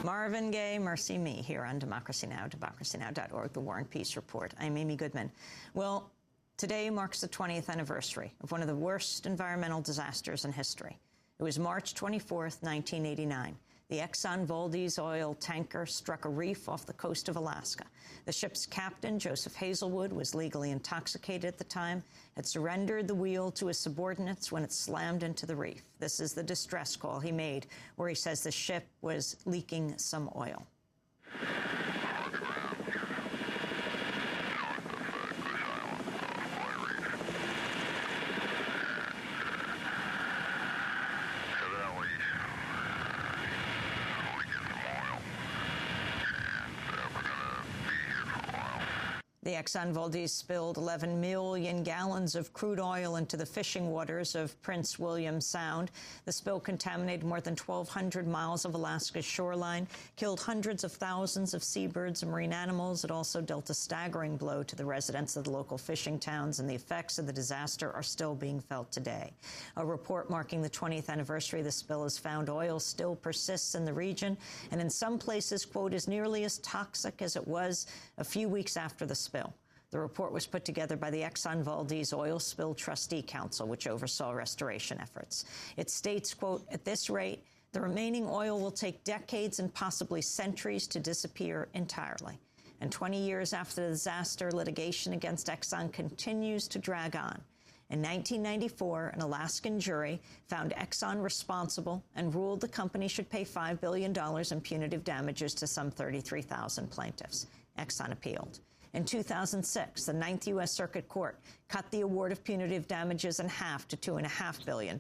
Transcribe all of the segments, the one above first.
Marvin Gaye, Mercy Me, here on Democracy Now!, democracynow.org, The War and Peace Report. I'm Amy Goodman. Well, today marks the 20th anniversary of one of the worst environmental disasters in history. It was March 24th, 1989. The Exxon Valdez oil tanker struck a reef off the coast of Alaska. The ship's captain, Joseph Hazelwood, was legally intoxicated at the time, had surrendered the wheel to his subordinates when it slammed into the reef. This is the distress call he made, where he says the ship was leaking some oil. The Exxon Valdez spilled 11 million gallons of crude oil into the fishing waters of Prince William Sound. The spill contaminated more than 1,200 miles of Alaska's shoreline, killed hundreds of thousands of seabirds and marine animals. It also dealt a staggering blow to the residents of the local fishing towns, and the effects of the disaster are still being felt today. A report marking the 20th anniversary of the spill has found oil still persists in the region, and in some places, quote, is nearly as toxic as it was a few weeks after the spill. The report was put together by the Exxon Valdez Oil Spill Trustee Council, which oversaw restoration efforts. It states, quote, at this rate, the remaining oil will take decades and possibly centuries to disappear entirely. And 20 years after the disaster, litigation against Exxon continues to drag on. In 1994, an Alaskan jury found Exxon responsible and ruled the company should pay $5 billion in punitive damages to some 33,000 plaintiffs. Exxon appealed. In 2006, the Ninth U.S. Circuit Court cut the award of punitive damages in half to $2.5 billion.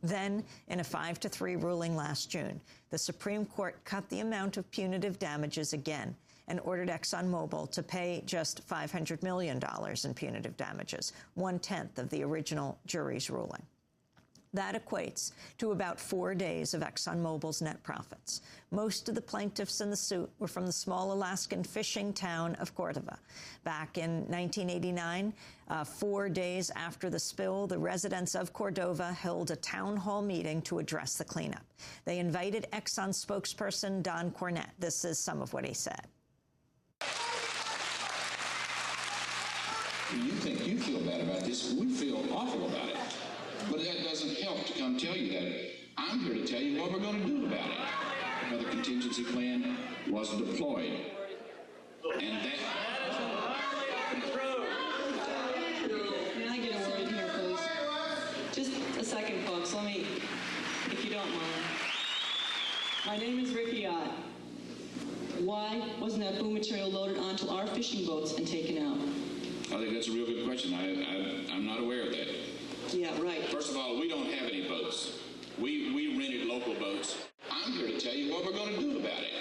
Then, in a 5-3 ruling last June, the Supreme Court cut the amount of punitive damages again and ordered ExxonMobil to pay just $500 million in punitive damages, 1/10 of the original jury's ruling. That equates to about 4 days of ExxonMobil's net profits. Most of the plaintiffs in the suit were from the small Alaskan fishing town of Cordova. Back in 1989, 4 days after the spill, the residents of Cordova held a town hall meeting to address the cleanup. They invited Exxon spokesperson Don Cornett. This is some of what he said. You think you feel bad about this, we feel awful about it. But that doesn't help to come tell you that. I'm here to tell you what we're going to do about it. The contingency plan was deployed. And that... May I get a word in here, please? Just a second, folks. Let me, if you don't mind. My name is Riki Ott. Why wasn't that boom material loaded onto our fishing boats and taken out? I think that's a real good question. I'm not aware of that. Yeah, right. First of all, we don't have any boats. We rented local boats. I'm here to tell you what we're going to do about it.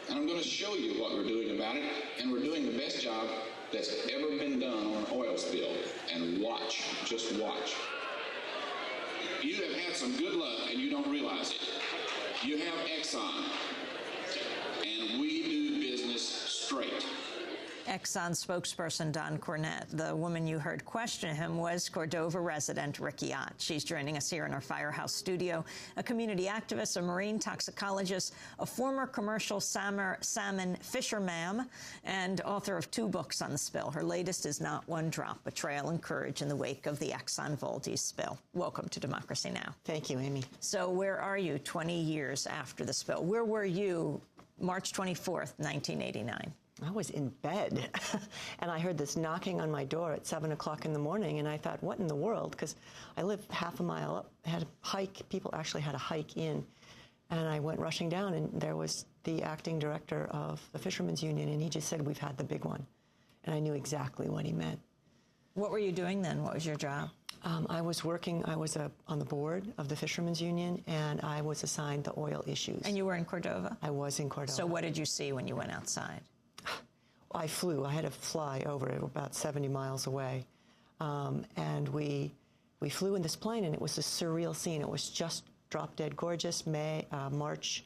And I'm going to show you what we're doing about it. And we're doing the best job that's ever been done on an oil spill. And watch, just watch. You have had some good luck and you don't realize it. You have Exxon. And we do business straight. Exxon spokesperson Don Cornett. The woman you heard question him was Cordova resident Riki Ott. She's joining us here in our Firehouse studio, a community activist, a marine toxicologist, a former commercial salmon fisherma'am, and author of 2 books on the spill. Her latest is Not One Drop, Betrayal and Courage in the Wake of the Exxon Valdez Spill. Welcome to Democracy Now! Thank you, Amy. So where are you 20 years after the spill? Where were you March 24th, 1989? I was in bed, and I heard this knocking on my door at 7 o'clock in the morning, and I thought, what in the world? Because I live half a mile up, had a hike, people actually had a hike in, and I went rushing down, and there was the acting director of the Fishermen's Union, and he just said, we've had the big one. And I knew exactly what he meant. What were you doing then? What was your job? I was on the board of the Fishermen's Union, and I was assigned the oil issues. And you were in Cordova? I was in Cordova. So what did you see when you went outside? I flew. I had to fly over about 70 miles away. And we flew in this plane, and it was a surreal scene. It was just drop-dead gorgeous March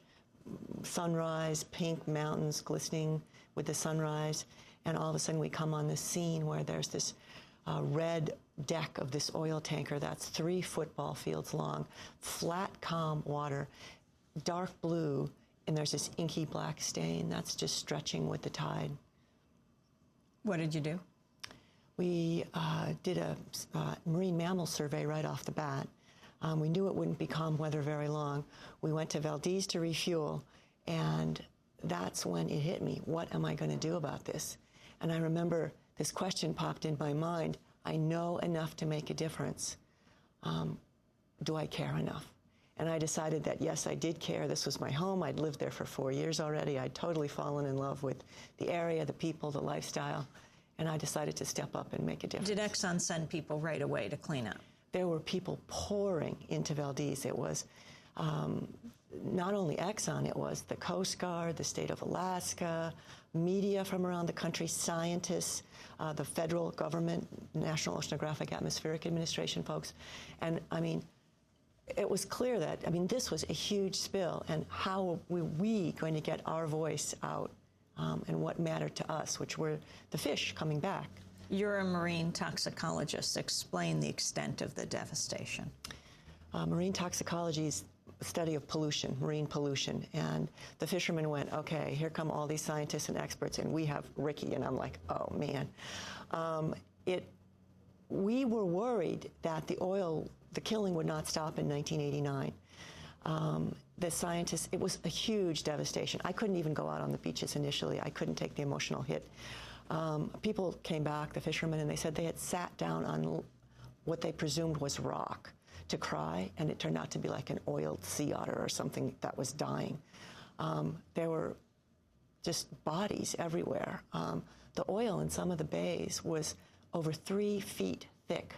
sunrise, pink mountains glistening with the sunrise. And all of a sudden we come on this scene where there's this red deck of this oil tanker that's 3 football fields long, flat, calm water, dark blue, and there's this inky black stain. That's just stretching with the tide. What did you do? We did a marine mammal survey right off the bat. We knew it wouldn't be calm weather very long. We went to Valdez to refuel, and that's when it hit me. What am I going to do about this? And I remember this question popped in my mind. I know enough to make a difference. Do I care enough? And I decided that, yes, I did care. This was my home. I'd lived there for 4 years already. I'd totally fallen in love with the area, the people, the lifestyle. And I decided to step up and make a difference. Did Exxon send people right away to clean up? There were people pouring into Valdez. It was not only Exxon, it was the Coast Guard, the state of Alaska, media from around the country, scientists, the federal government, National Oceanographic Atmospheric Administration folks. And, I mean, it was clear that, I mean, this was a huge spill, and how were we going to get our voice out and what mattered to us, which were the fish coming back. You're a marine toxicologist. Explain the extent of the devastation. Marine toxicology is a study of pollution, marine pollution, and the fishermen went, okay, here come all these scientists and experts, and we have Riki, and I'm like, oh, man. We were worried that the killing would not stop in 1989. The scientists, it was a huge devastation. I couldn't even go out on the beaches initially. I couldn't take the emotional hit. People came back, the fishermen, and they said they had sat down on what they presumed was rock to cry, and it turned out to be like an oiled sea otter or something that was dying. There were just bodies everywhere. The oil in some of the bays was over 3 feet thick.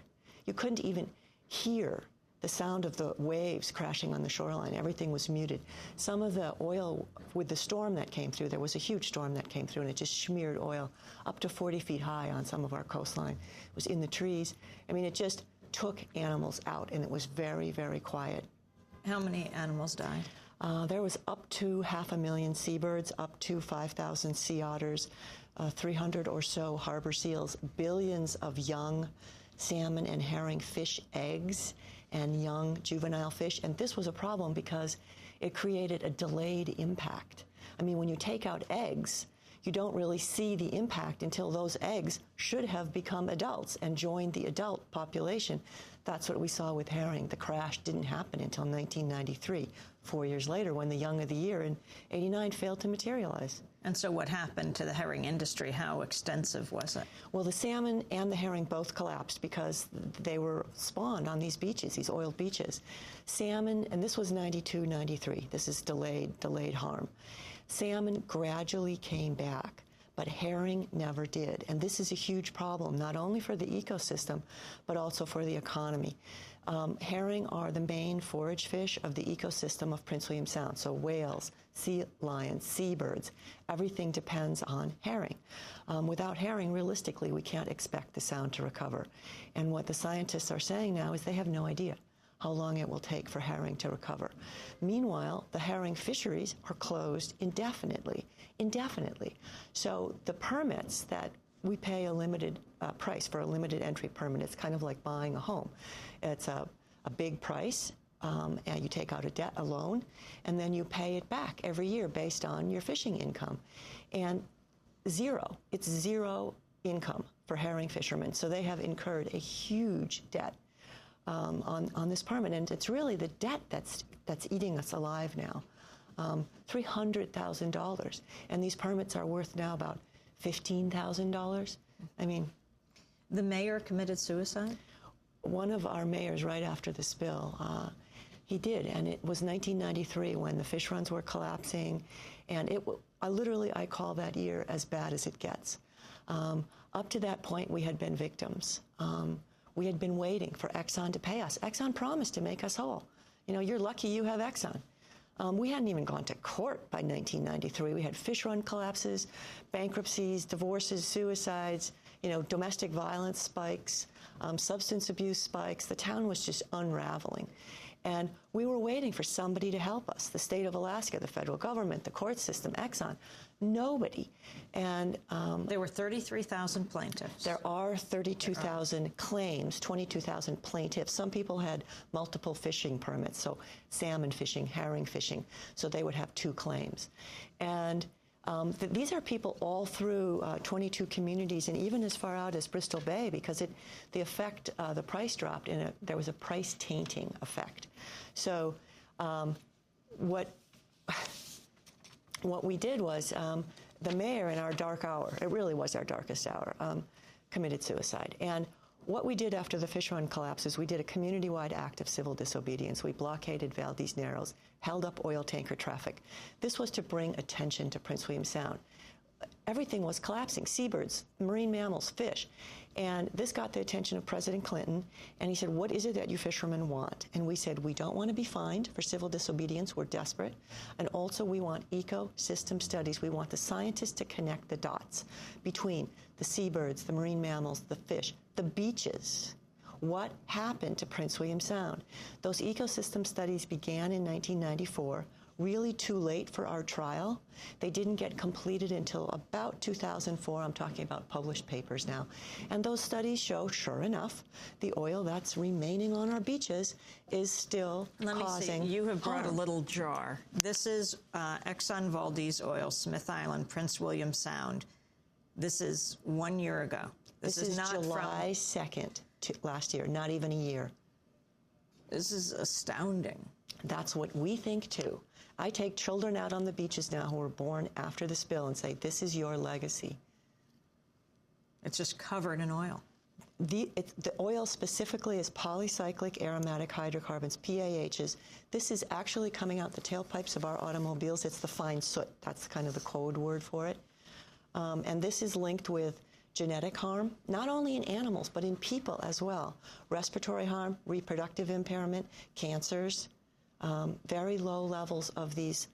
You couldn't even hear the sound of the waves crashing on the shoreline. Everything was muted. Some of the oil, with the storm that came through, there was a huge storm that came through, and it just smeared oil up to 40 feet high on some of our coastline. It was in the trees. I mean, it just took animals out, and it was very, very quiet. How many animals died? There was up to 500,000 seabirds, up to 5,000 sea otters, 300 or so harbor seals, billions of young salmon and herring fish eggs, and young juvenile fish. And this was a problem because it created a delayed impact. I mean, when you take out eggs, you don't really see the impact until those eggs should have become adults and joined the adult population. That's what we saw with herring. The crash didn't happen until 1993, 4 years later, when the young of the year in '89 failed to materialize. And so what happened to the herring industry? How extensive was it? Well, the salmon and the herring both collapsed because they were spawned on these beaches, these oiled beaches. Salmon, and this was 92, 93. This is delayed harm. Salmon gradually came back, but herring never did. And this is a huge problem, not only for the ecosystem, but also for the economy. Herring are the main forage fish of the ecosystem of Prince William Sound. So whales, sea lions, seabirds, everything depends on herring. Without herring, realistically, we can't expect the Sound to recover. And what the scientists are saying now is they have no idea how long it will take for herring to recover. Meanwhile, the herring fisheries are closed indefinitely. So the permits that we pay a limited price for a limited entry permit. It's kind of like buying a home. It's a big price, and you take out a loan, and then you pay it back every year based on your fishing income. And it's zero income for herring fishermen. So they have incurred a huge debt on this permit, and it's really the debt that's eating us alive now. $300,000, and these permits are worth now about $15,000. I mean, the mayor committed suicide? One of our mayors, right after the spill, he did, and it was 1993 when the fish runs were collapsing, and I call that year as bad as it gets. Up to that point, we had been victims. We had been waiting for Exxon to pay us. Exxon promised to make us whole. You know, you're lucky you have Exxon. We hadn't even gone to court by 1993. We had fish run collapses, bankruptcies, divorces, suicides, domestic violence spikes, substance abuse spikes. The town was just unraveling. And we were waiting for somebody to help us, the state of Alaska, the federal government, the court system, Exxon. Nobody. And there were 33,000 plaintiffs. There are 32,000 claims, 22,000 plaintiffs. Some people had multiple fishing permits, so salmon fishing, herring fishing, so they would have 2 claims. And these are people all through 22 communities and even as far out as Bristol Bay, because the price dropped and there was a price tainting effect. So what we did was the mayor in our dark hour, it really was our darkest hour, committed suicide. And what we did after the fish run collapse is we did a community-wide act of civil disobedience. We blockaded Valdez Narrows, held up oil tanker traffic. This was to bring attention to Prince William Sound. Everything was collapsing, seabirds, marine mammals, fish. And this got the attention of President Clinton, and he said, what is it that you fishermen want? And we said, we don't want to be fined for civil disobedience, we're desperate. And also we want ecosystem studies. We want the scientists to connect the dots between the seabirds, the marine mammals, the fish, the beaches. What happened to Prince William Sound? Those ecosystem studies began in 1994, really too late for our trial. They didn't get completed until about 2004. I'm talking about published papers now. And those studies show, sure enough, the oil that's remaining on our beaches is still causing harm. Let me see. You have brought a little jar. This is Exxon Valdez oil, Smith Island, Prince William Sound. This is 1 year ago. This is not July 2nd last year, not even a year. This is astounding. That's what we think, too. I take children out on the beaches now who were born after the spill and say, this is your legacy. It's just covered in oil. The oil specifically is polycyclic aromatic hydrocarbons, PAHs. This is actually coming out the tailpipes of our automobiles. It's the fine soot. That's kind of the code word for it. And this is linked with genetic harm, not only in animals, but in people as well. Respiratory harm, reproductive impairment, cancers. Very low levels of this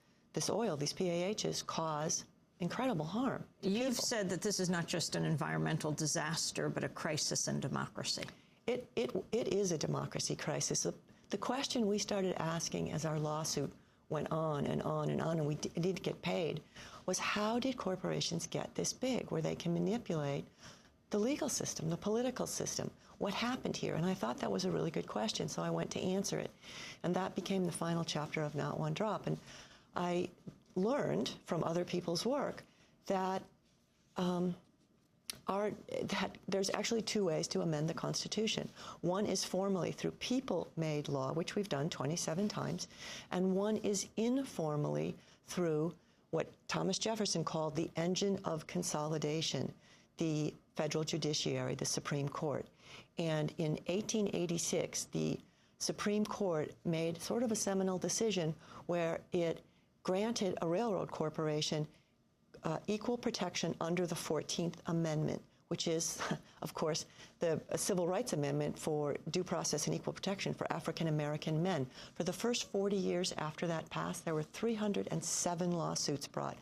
oil, these PAHs, cause incredible harm to people. You've said that this is not just an environmental disaster, but a crisis in democracy. It is a democracy crisis. The question we started asking as our lawsuit went on and on and on, and we did get paid, was how did corporations get this big, where they can manipulate the legal system, the political system? What happened here? And I thought that was a really good question, so I went to answer it. And that became the final chapter of Not One Drop. And I learned from other people's work that there's actually 2 ways to amend the Constitution. One is formally through people-made law, which we've done 27 times, and one is informally through what Thomas Jefferson called the engine of consolidation, the federal judiciary, the Supreme Court. And in 1886, the Supreme Court made sort of a seminal decision where it granted a railroad corporation equal protection under the 14th Amendment, which is, of course, the Civil Rights Amendment for due process and equal protection for African-American men. For the first 40 years after that passed, there were 307 lawsuits brought,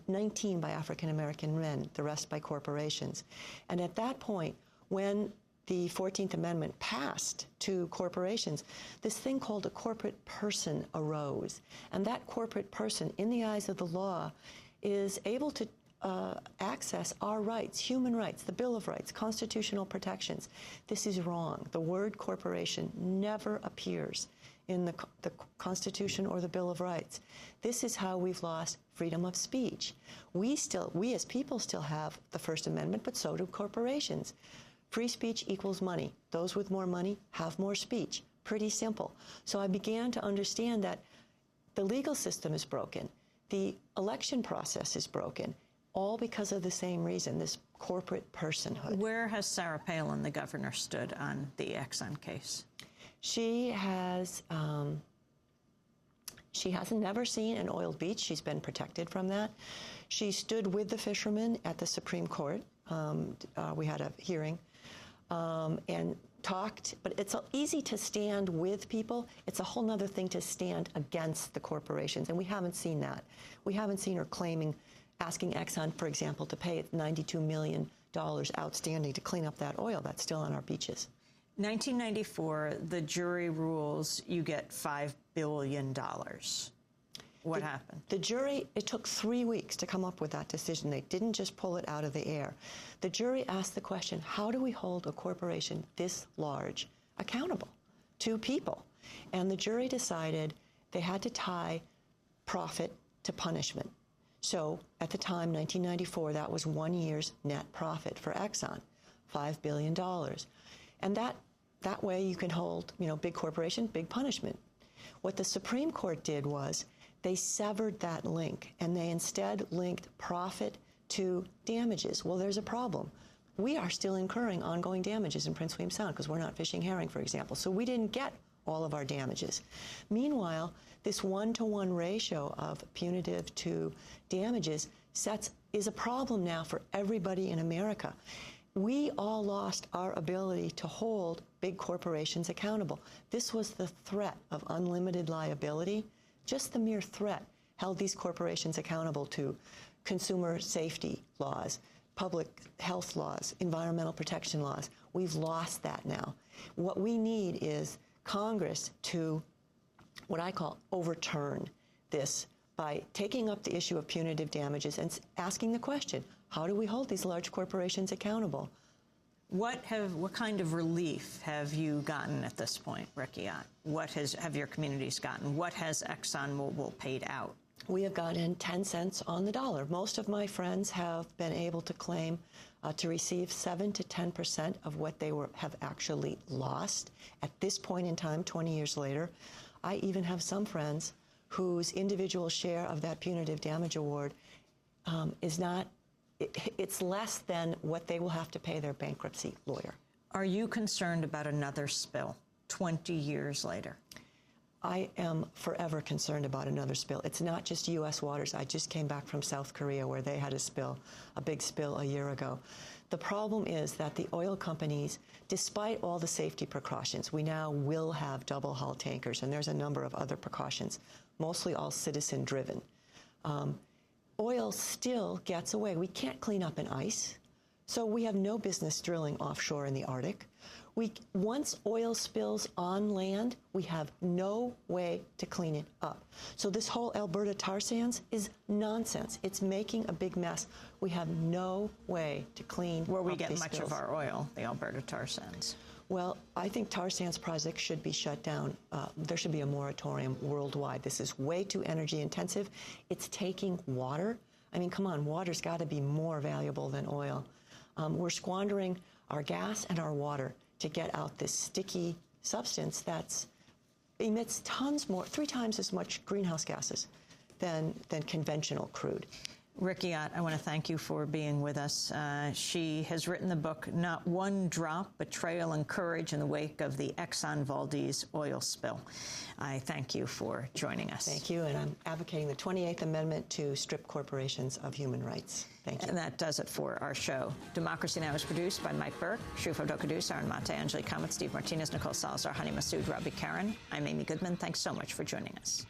19 by African-American men, the rest by corporations. And at that point, when the 14th Amendment passed to corporations, this thing called a corporate person arose. And that corporate person, in the eyes of the law, is able to access our rights, human rights, the Bill of Rights, constitutional protections. This is wrong. The word corporation never appears in the Constitution or the Bill of Rights. This is how we've lost freedom of speech. We as people still have the First Amendment, but so do corporations. Free speech equals money. Those with more money have more speech. Pretty simple. So I began to understand that the legal system is broken. The election process is broken, all because of the same reason, this corporate personhood. Where has Sarah Palin, the governor, stood on the Exxon case? She has never seen an oiled beach. She's been protected from that. She stood with the fishermen at the Supreme Court. We had a hearing and talked, but it's easy to stand with people. It's a whole other thing to stand against the corporations, and we haven't seen that. We haven't seen her asking Exxon, for example, to pay it $92 million outstanding to clean up that oil that's still on our beaches. 1994, the jury rules you get $5 billion. What happened? The jury, it took 3 weeks to come up with that decision. They didn't just pull it out of the air. The jury asked the question, how do we hold a corporation this large accountable to people? And the jury decided they had to tie profit to punishment. So at the time, 1994, that was 1 year's net profit for Exxon, $5 billion. And that way you can hold, big corporation, big punishment. What the Supreme Court did was they severed that link, and they instead linked profit to damages. Well, there's a problem. We are still incurring ongoing damages in Prince William Sound because we're not fishing herring, for example. So we didn't get all of our damages. Meanwhile, this 1-to-1 ratio of punitive to damages is a problem now for everybody in America. We all lost our ability to hold big corporations accountable. This was the threat of unlimited liability. Just the mere threat held these corporations accountable to consumer safety laws, public health laws, environmental protection laws. We've lost that now. What we need is Congress to, what I call, overturn this by taking up the issue of punitive damages and asking the question, how do we hold these large corporations accountable? What kind of relief have you gotten at this point, Riki Ott? What have your communities gotten? What has ExxonMobil paid out? We have gotten 10 cents on the dollar. Most of my friends have been able to claim to receive 7 to 10% of what they have actually lost. At this point in time, 20 years later, I even have some friends whose individual share of that punitive damage award is not, it's less than what they will have to pay their bankruptcy lawyer. Are you concerned about another spill 20 years later? I am forever concerned about another spill. It's not just U.S. waters. I just came back from South Korea where they had a big spill a year ago. The problem is that the oil companies, despite all the safety precautions, we now will have double hull tankers, and there's a number of other precautions, mostly all citizen-driven. Oil still gets away. We can't clean up an ice, so we have no business drilling offshore in the Arctic. Once oil spills on land, we have no way to clean it up. So this whole Alberta tar sands is nonsense. It's making a big mess. We have no way to clean where we up get these much spills. of our oil, the Alberta tar sands. Well, I think tar sands projects should be shut down. There should be a moratorium worldwide. This is way too energy intensive. It's taking water. I mean, come on, water's got to be more valuable than oil. We're squandering our gas and our water to get out this sticky substance that emits tons more, 3 times as much greenhouse gases than conventional crude. Riki Ott, I want to thank you for being with us. She has written the book, Not One Drop, Betrayal and Courage in the Wake of the Exxon Valdez Oil Spill. I thank you for joining us. Thank you, and I'm advocating the 28th Amendment to strip corporations of human rights. Thank you. And that does it for our show. Democracy Now! Is produced by Mike Burke, Shufo Dokadus, Aaron Mate, Angelique Kamet, Steve Martinez, Nicole Salazar, Hani Masood, Robbie Karen. I'm Amy Goodman. Thanks so much for joining us.